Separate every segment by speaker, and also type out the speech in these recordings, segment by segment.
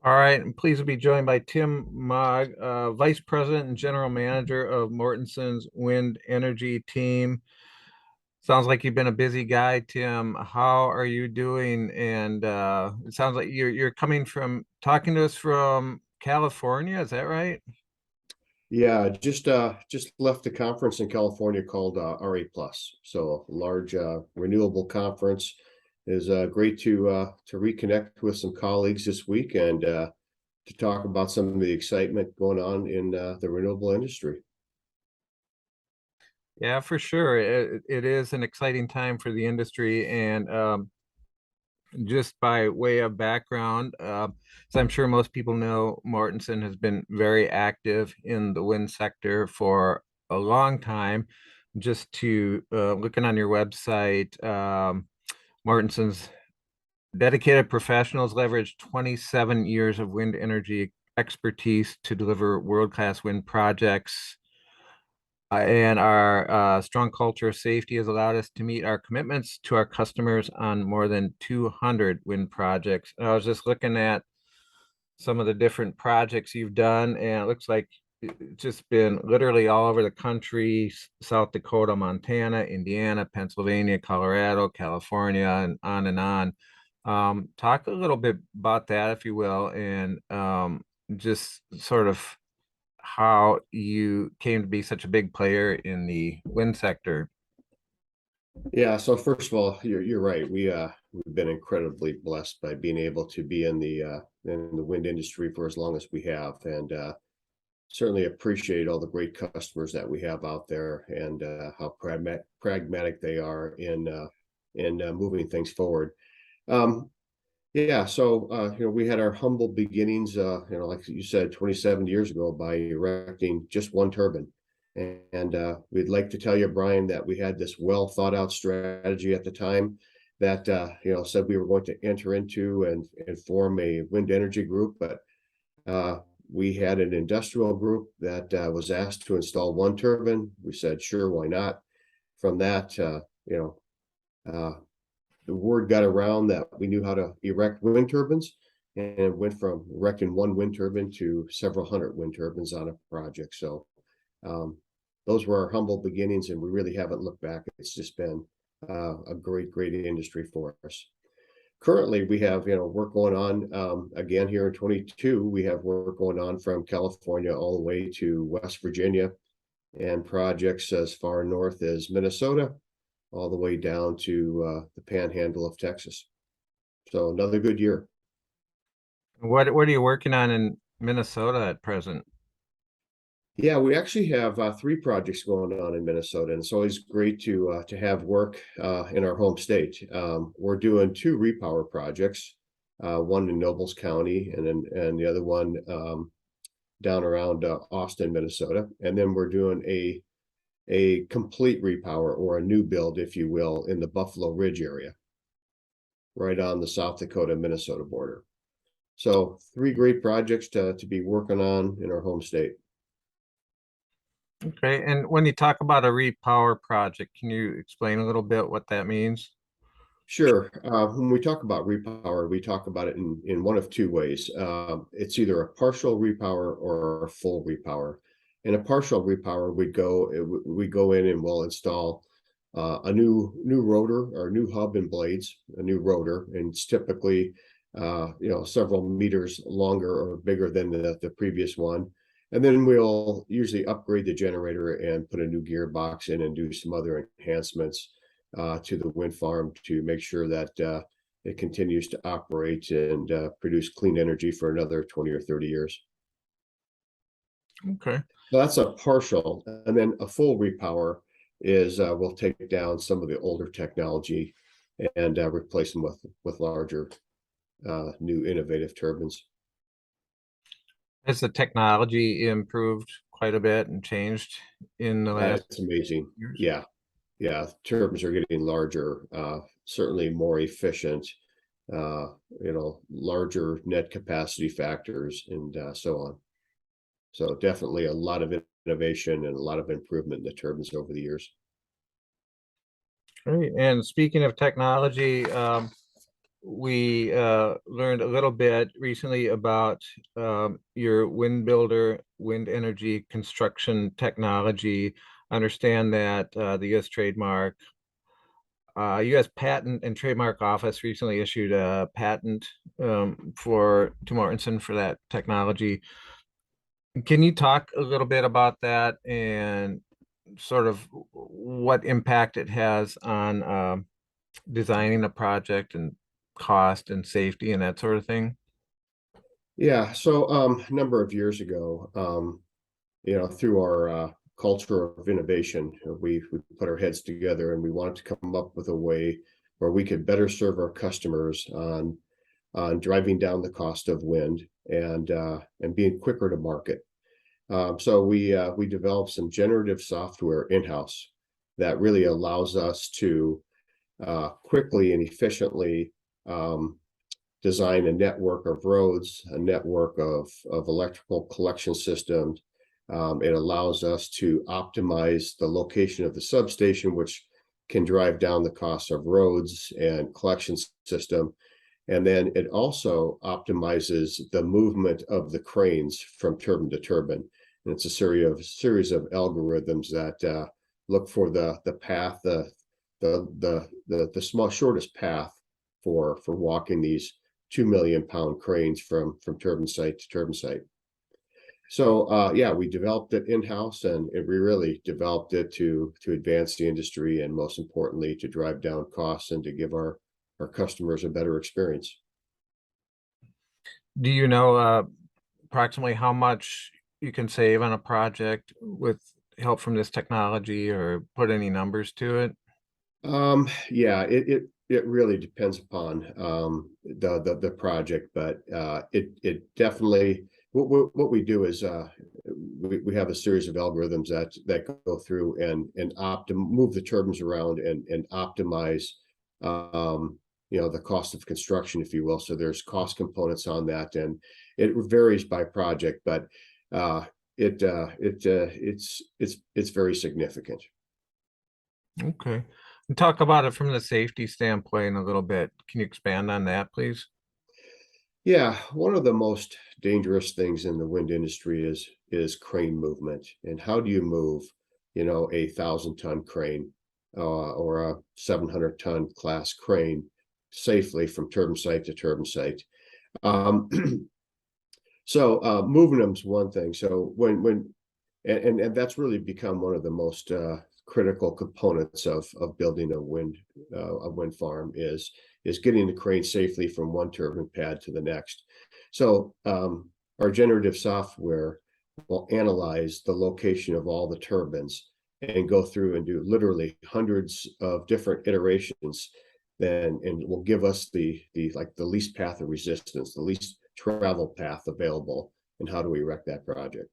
Speaker 1: All right, and pleased to be joined by Tim Maag, Vice President and General Manager of Mortenson's Wind Energy Team. Sounds like you've been a busy guy, Tim. How are you doing? And it sounds like you're coming from talking to us from California. Is that right?
Speaker 2: Yeah, just left a conference in California called RA Plus. So a large renewable conference is great to reconnect with some colleagues this week and to talk about some of the excitement going on in the renewable industry.
Speaker 1: Yeah, for sure. It is an exciting time for the industry, and just by way of background, as I'm sure most people know, Mortenson has been very active in the wind sector for a long time. Just to looking on your website, Mortenson's dedicated professionals leverage 27 years of wind energy expertise to deliver world-class wind projects. And our strong culture of safety has allowed us to meet our commitments to our customers on more than 200 wind projects. And I was just looking at some of the different projects you've done, and it looks like it's just been literally all over the country: South Dakota, Montana, Indiana, Pennsylvania, Colorado, California, and on and on. Talk a little bit about that, if you will, and just sort of how you came to be such a big player in the wind sector.
Speaker 2: Yeah, so first of all, you're right. We've been incredibly blessed by being able to be in the wind industry for as long as we have, and certainly appreciate all the great customers that we have out there and how pragmatic they are in moving things forward. Um, yeah, so we had our humble beginnings, like you said, 27 years ago by erecting just one turbine. And we'd like to tell you, Brian, that we had this well thought out strategy at the time that said we were going to enter into and form a wind energy group, but we had an industrial group that was asked to install one turbine. We said, sure, why not? From that, uh, the word got around that we knew how to erect wind turbines, and it went from erecting one wind turbine to several hundred wind turbines on a project. So um, those were our humble beginnings, and we really haven't looked back. It's just been a great industry for us. Currently, we have work going on again here in 22. We have work going on from California all the way to West Virginia, and projects as far north as Minnesota, all the way down to the panhandle of Texas. So another good year.
Speaker 1: What are you working on in Minnesota at present?
Speaker 2: Yeah, we actually have three projects going on in Minnesota, and it's always great to have work in our home state. We're doing two repower projects, one in Nobles County, and the other one down around Austin, Minnesota, and then we're doing a complete repower or a new build, if you will, in the Buffalo Ridge area, right on the South Dakota Minnesota border. So three great projects to be working on in our home state.
Speaker 1: Okay, and when you talk about a repower project, can you explain a little bit what that means?
Speaker 2: Sure. When we talk about repower, we talk about it in one of two ways. It's either a partial repower or a full repower. In a partial repower, we go in and we'll install a new rotor or new hub and blades, a new rotor, and it's typically several meters longer or bigger than the previous one. And then we'll usually upgrade the generator and put a new gearbox in and do some other enhancements to the wind farm to make sure that it continues to operate and produce clean energy for another 20 or 30 years.
Speaker 1: Okay.
Speaker 2: So that's a partial, and then a full repower is we'll take down some of the older technology and replace them with larger, new innovative turbines.
Speaker 1: Has the technology improved quite a bit and changed in the last
Speaker 2: It's amazing.
Speaker 1: years?
Speaker 2: Yeah, turbines are getting larger, certainly more efficient, larger net capacity factors, and so on. So definitely a lot of innovation and a lot of improvement in the turbines over the years.
Speaker 1: Great. And speaking of technology, we learned a little bit recently about your wind builder, wind energy construction technology. Understand that the U.S. U.S. Patent and Trademark Office recently issued a patent to Mortenson for that technology. Can you talk a little bit about that and sort of what impact it has on designing a project and cost and safety and that sort of thing?
Speaker 2: Yeah, so a number of years ago, through our culture of innovation, we put our heads together and we wanted to come up with a way where we could better serve our customers on driving down the cost of wind and being quicker to market. So we developed some generative software in-house that really allows us to quickly and efficiently design a network of roads, a network of electrical collection systems. It allows us to optimize the location of the substation, which can drive down the cost of roads and collection system. And then it also optimizes the movement of the cranes from turbine to turbine. And it's a series of algorithms that look for the path, the small shortest path for walking these 2 million-pound cranes from turbine site to turbine site. So yeah, we developed it in-house, and we really developed it to advance the industry, and most importantly, to drive down costs and to give our customers a better experience.
Speaker 1: Do you know approximately how much you can save on a project with help from this technology, or put any numbers to it?
Speaker 2: Yeah, it really depends upon the project, but it definitely what we do is we have a series of algorithms that go through and move the turbines around and optimize the cost of construction, if you will. So there's cost components on that, and it varies by project, but it's very significant.
Speaker 1: Okay. And talk about it from the safety standpoint a little bit. Can you expand on that, please?
Speaker 2: Yeah, one of the most dangerous things in the wind industry is crane movement. And how do you move, a 1,000-ton crane or a 700-ton class crane safely from turbine site to turbine site? Um, so moving them's one thing. So and that's really become one of the most critical components of building a wind farm is getting the crane safely from one turbine pad to the next. So our generative software will analyze the location of all the turbines and go through and do literally hundreds of different iterations, and will give us the least path of resistance, the least travel path available, and how do we wreck that project.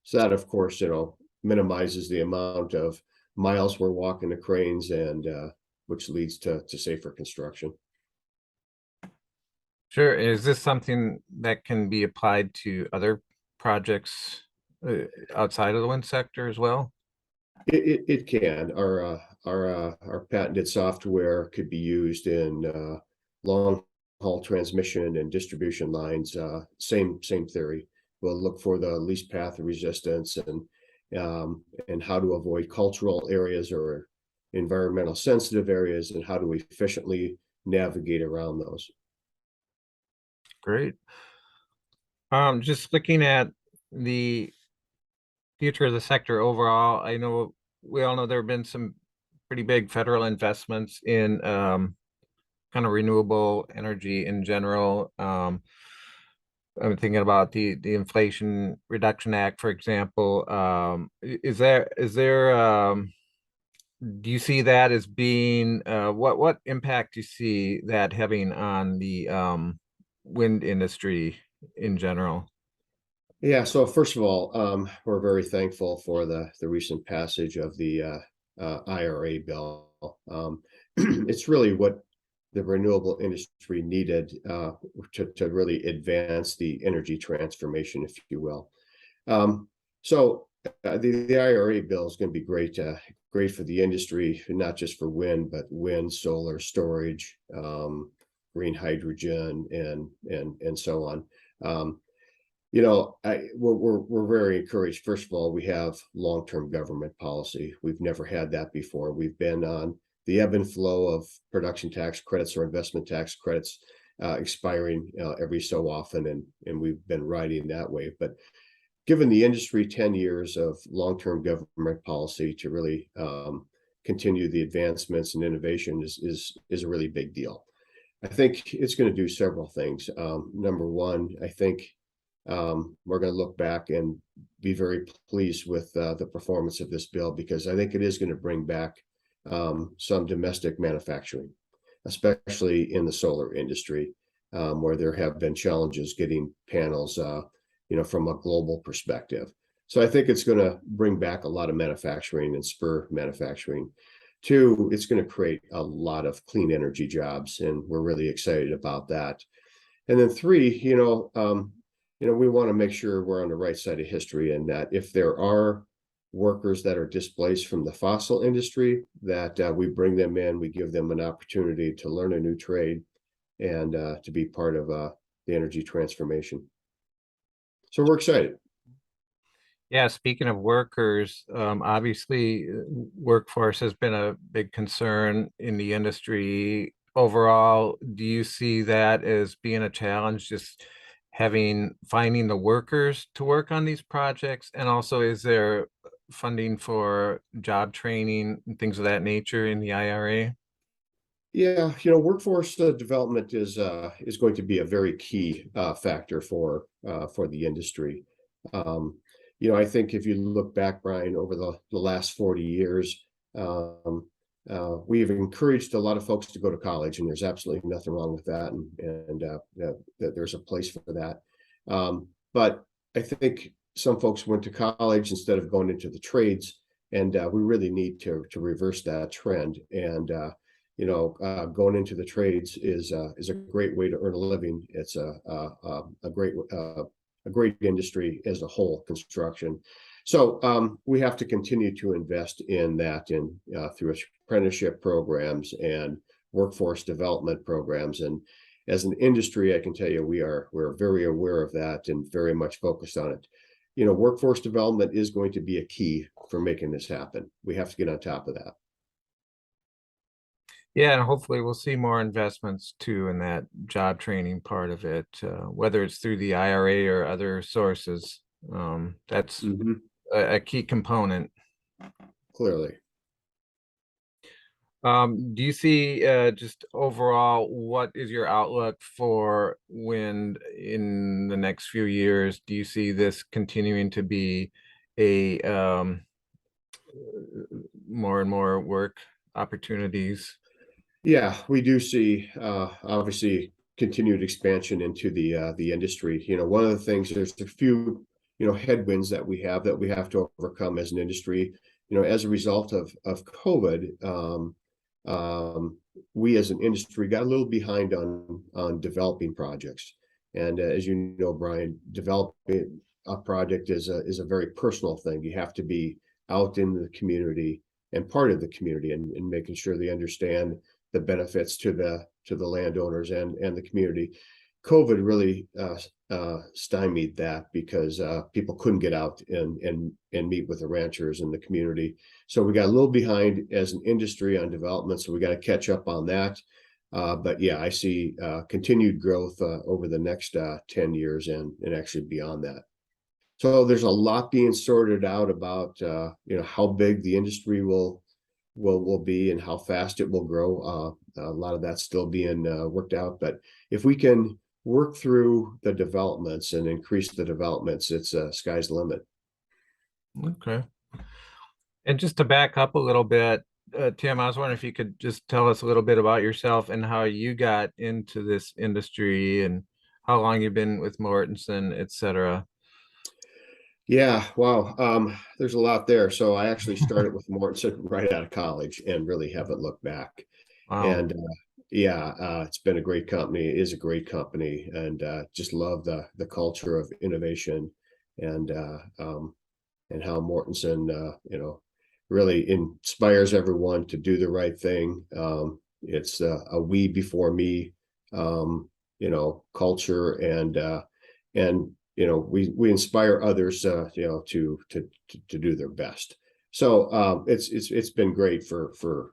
Speaker 2: So that, of course, minimizes the amount of miles we're walking the cranes, and which leads to safer construction.
Speaker 1: Sure. Is this something that can be applied to other projects outside of the wind sector as well?
Speaker 2: It can. Our patented software could be used in long haul transmission and distribution lines. Same theory. We'll look for the least path of resistance and how to avoid cultural areas or environmental sensitive areas, and how do we efficiently navigate around those.
Speaker 1: Great. Just looking at the future of the sector overall, I know we all know there have been some pretty big federal investments in kind of renewable energy in general. I'm thinking about the Inflation Reduction Act, for example. Do you see that as being what impact do you see that having on the wind industry in general?
Speaker 2: Yeah, so first of all, we're very thankful for the recent passage of the IRA bill. It's really what the renewable industry needed to really advance the energy transformation, if you will. So the IRA bill is going to be great for the industry, not just for wind, but wind, solar, storage, green hydrogen and so on. You know, we're very encouraged. First of all, we have long-term government policy. We've never had that before. We've been on the ebb and flow of production tax credits or investment tax credits expiring every so often, and we've been riding that wave. But given the industry 10 years of long-term government policy to really continue the advancements and innovation is a really big deal. I think it's going to do several things. Number one, I think we're going to look back and be very pleased with the performance of this bill, because I think it is going to bring back some domestic manufacturing, especially in the solar industry, where there have been challenges getting panels, from a global perspective. So I think it's going to bring back a lot of manufacturing and spur manufacturing. Two, it's going to create a lot of clean energy jobs, and we're really excited about that. And then three, we want to make sure we're on the right side of history, and that if there are workers that are displaced from the fossil industry, that we bring them in, we give them an opportunity to learn a new trade and to be part of the energy transformation. So we're excited.
Speaker 1: Yeah, speaking of workers, obviously workforce has been a big concern in the industry overall. Do you see that as being a challenge, just finding the workers to work on these projects? And also, is there funding for job training and things of that nature in the IRA?
Speaker 2: Yeah, workforce development is going to be a very key factor for the industry. I think if you look back, Brian, over the last 40 years, we've encouraged a lot of folks to go to college, and there's absolutely nothing wrong with that, and that there's a place for that. But I think some folks went to college instead of going into the trades, and we really need to reverse that trend. And going into the trades is a great way to earn a living. It's a great industry as a whole, construction. So we have to continue to invest in that, through apprenticeship programs and workforce development programs. And as an industry, I can tell you we're very aware of that and very much focused on it. Workforce development is going to be a key for making this happen. We have to get on top of that.
Speaker 1: Yeah, and hopefully we'll see more investments too in that job training part of it, whether it's through the IRA or other sources. That's a key component.
Speaker 2: Clearly.
Speaker 1: Do you see just overall, what is your outlook for wind in the next few years? Do you see this continuing to be a more and more work opportunities?
Speaker 2: Yeah, we do see obviously continued expansion into the industry. One of the things, there's a few headwinds that we have to overcome as an industry. As a result of COVID, we as an industry got a little behind on developing projects. And as you know, Brian, developing a project is a very personal thing. You have to be out in the community and part of the community, and making sure they understand the benefits to the landowners and the community. COVID really stymied that, because people couldn't get out and meet with the ranchers in the community. So we got a little behind as an industry on development, so we got to catch up on that. But yeah, I see continued growth over the next 10 years and actually beyond that. So there's a lot being sorted out about how big the industry will be and how fast it will grow. A lot of that's still being worked out. But if we can work through the developments and increase the developments, it's sky's the limit.
Speaker 1: Okay. And just to back up a little bit, Tim, I was wondering if you could just tell us a little bit about yourself and how you got into this industry and how long you've been with Mortenson, et cetera.
Speaker 2: Yeah, wow. There's a lot there. So I actually started with Mortenson right out of college and really haven't looked back.
Speaker 1: Wow.
Speaker 2: And it's been a great company. It is a great company, and just love the culture of innovation and how Mortenson really inspires everyone to do the right thing. It's a we before me culture, and we inspire others, to do their best. So it's been great for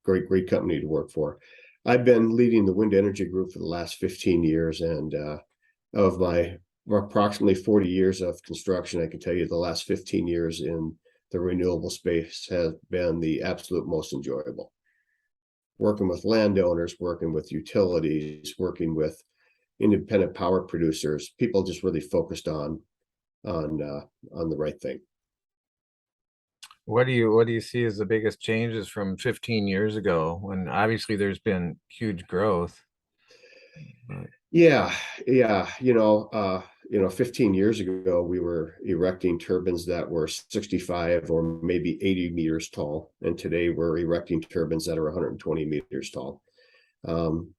Speaker 2: great company to work for. I've been leading the wind energy group for the last 15 years, and of my approximately 40 years of construction, I can tell you the last 15 years in the renewable space has been the absolute most enjoyable. Working with landowners, working with utilities, working with independent power producers, people just really focused on the right thing.
Speaker 1: What do you see as the biggest changes from 15 years ago, when obviously there's been huge growth? But
Speaker 2: Yeah, yeah. 15 years ago, we were erecting turbines that were 65 or maybe 80 meters tall. And today we're erecting turbines that are 120 meters tall. Um,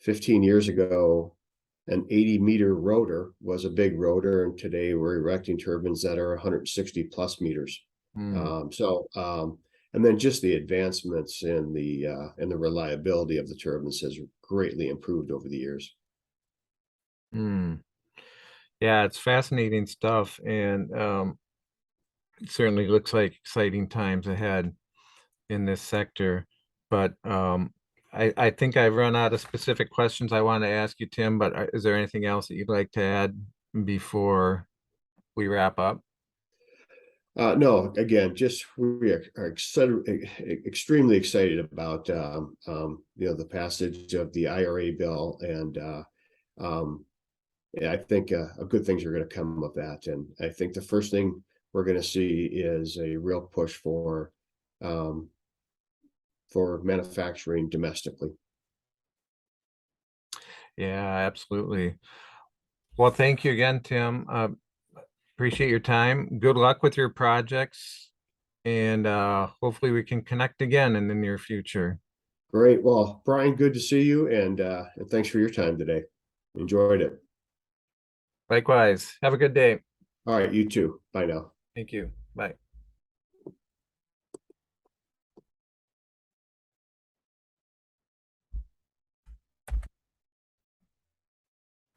Speaker 2: 15 years ago, an 80-meter rotor was a big rotor, and today we're erecting turbines that are 160 plus meters.
Speaker 1: hmm,
Speaker 2: And then just the advancements in the reliability of the turbines has greatly improved over the years.
Speaker 1: hmm. Yeah, it's fascinating stuff, and it certainly looks like exciting times ahead in this sector. But I think I've run out of specific questions I want to ask you, Tim, but is there anything else that you'd like to add before we wrap up?
Speaker 2: No, again, just we are extremely excited about the passage of the IRA bill, and I think good things are going to come of that. And I think the first thing we're going to see is a real push um, for manufacturing domestically.
Speaker 1: Yeah, absolutely. Well, thank you again, Tim. Appreciate your time. Good luck with your projects, and hopefully we can connect again in the near future.
Speaker 2: Great. Well, Brian, good to see you, and thanks for your time today. Enjoyed it.
Speaker 1: Likewise. Have a good day.
Speaker 2: All right, you too. Bye now.
Speaker 1: Thank you. Bye.